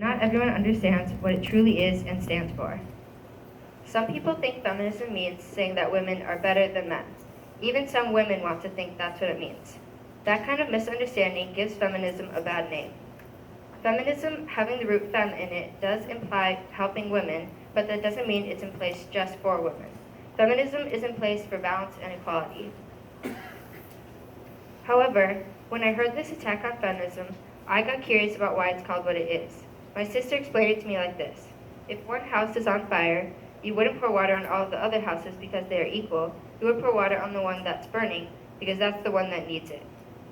Not everyone understands what it truly is and stands for. Some people think feminism means saying that women are better than men. Even some women want to think that's what it means. That kind of misunderstanding gives feminism a bad name. Feminism, having the root fem in it, does imply helping women, but that doesn't mean it's in place just for women. Feminism is in place for balance and equality. However, when I heard this attack on feminism, I got curious about why it's called what it is. My sister explained it to me like this. If one house is on fire, you wouldn't pour water on all of the other houses because they are equal. You would pour water on the one that's burning because that's the one that needs it.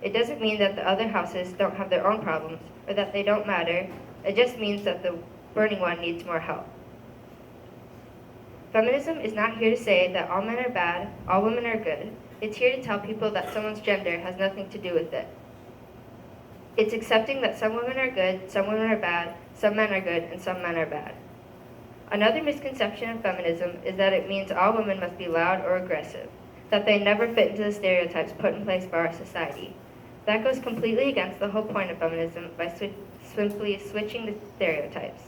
It doesn't mean that the other houses don't have their own problems or that they don't matter. It just means that the burning one needs more help. Feminism is not here to say that all men are bad, all women are good. It's here to tell people that someone's gender has nothing to do with it. It's accepting that some women are good, some women are bad, some men are good, and some men are bad. Another misconception of feminism is that it means all women must be loud or aggressive, that they never fit into the stereotypes put in place by our society. That goes completely against the whole point of feminism by simply switching the stereotypes.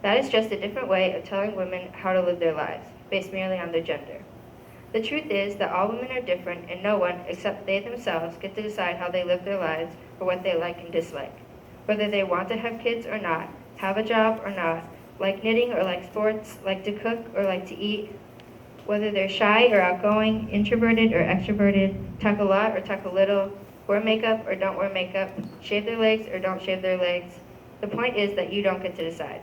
That is just a different way of telling women how to live their lives, based merely on their gender. The truth is that all women are different and no one, except they themselves, get to decide how they live their lives or what they like and dislike. Whether they want to have kids or not, have a job or not, like knitting or like sports, like to cook or like to eat, whether they're shy or outgoing, introverted or extroverted, talk a lot or talk a little, wear makeup or don't wear makeup, shave their legs or don't shave their legs. The point is that you don't get to decide.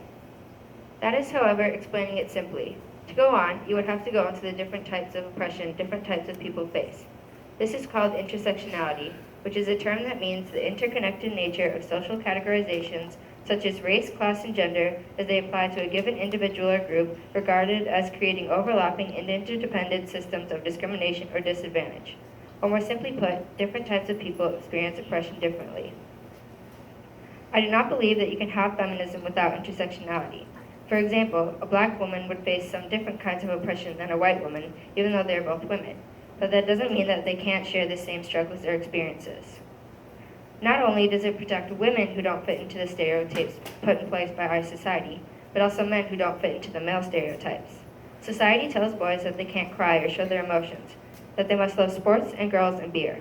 That is, however, explaining it simply. To go on, you would have to go into the different types of oppression different types of people face. This is called intersectionality, which is a term that means the interconnected nature of social categorizations such as race, class, and gender as they apply to a given individual or group regarded as creating overlapping and interdependent systems of discrimination or disadvantage. Or more simply put, different types of people experience oppression differently. I do not believe that you can have feminism without intersectionality. For example, a black woman would face some different kinds of oppression than a white woman, even though they are both women. But that doesn't mean that they can't share the same struggles or experiences. Not only does it protect women who don't fit into the stereotypes put in place by our society, but also men who don't fit into the male stereotypes. Society tells boys that they can't cry or show their emotions, that they must love sports and girls and beer,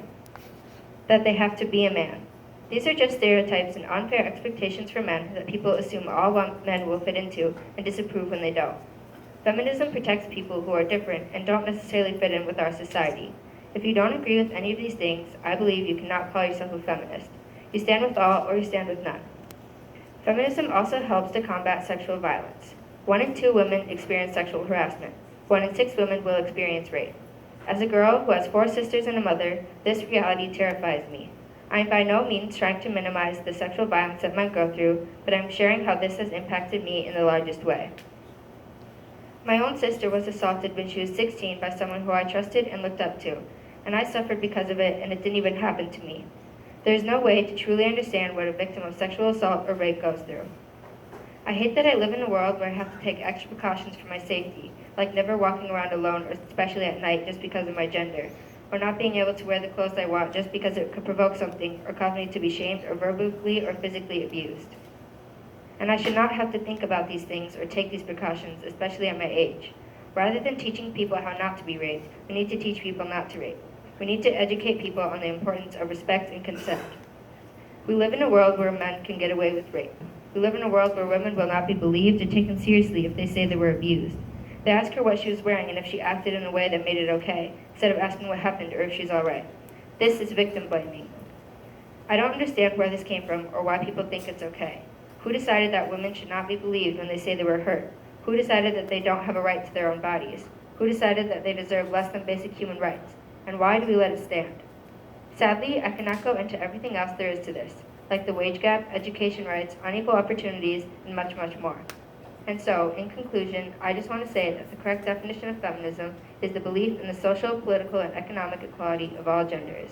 that they have to be a man. These are just stereotypes and unfair expectations for men that people assume all men will fit into and disapprove when they don't. Feminism protects people who are different and don't necessarily fit in with our society. If you don't agree with any of these things, I believe you cannot call yourself a feminist. You stand with all or you stand with none. Feminism also helps to combat sexual violence. 1 in 2 women experience sexual harassment. 1 in 6 women will experience rape. As a girl who has 4 sisters and a mother, this reality terrifies me. I am by no means trying to minimize the sexual violence that men go through, but I'm sharing how this has impacted me in the largest way. My own sister was assaulted when she was 16 by someone who I trusted and looked up to, and I suffered because of it, and it didn't even happen to me. There is no way to truly understand what a victim of sexual assault or rape goes through. I hate that I live in a world where I have to take extra precautions for my safety, like never walking around alone, or especially at night, just because of my gender, or not being able to wear the clothes I want just because it could provoke something or cause me to be shamed or verbally or physically abused. And I should not have to think about these things or take these precautions, especially at my age. Rather than teaching people how not to be raped, we need to teach people not to rape. We need to educate people on the importance of respect and consent. We live in a world where men can get away with rape. We live in a world where women will not be believed or taken seriously if they say they were abused. They ask her what she was wearing and if she acted in a way that made it okay, instead of asking what happened or if she's all right. This is victim blaming. I don't understand where this came from or why people think it's okay. Who decided that women should not be believed when they say they were hurt? Who decided that they don't have a right to their own bodies? Who decided that they deserve less than basic human rights? And why do we let it stand? Sadly, I cannot go into everything else there is to this, like the wage gap, education rights, unequal opportunities, and much, much more. And so, in conclusion, I just want to say that the correct definition of feminism is the belief in the social, political, and economic equality of all genders.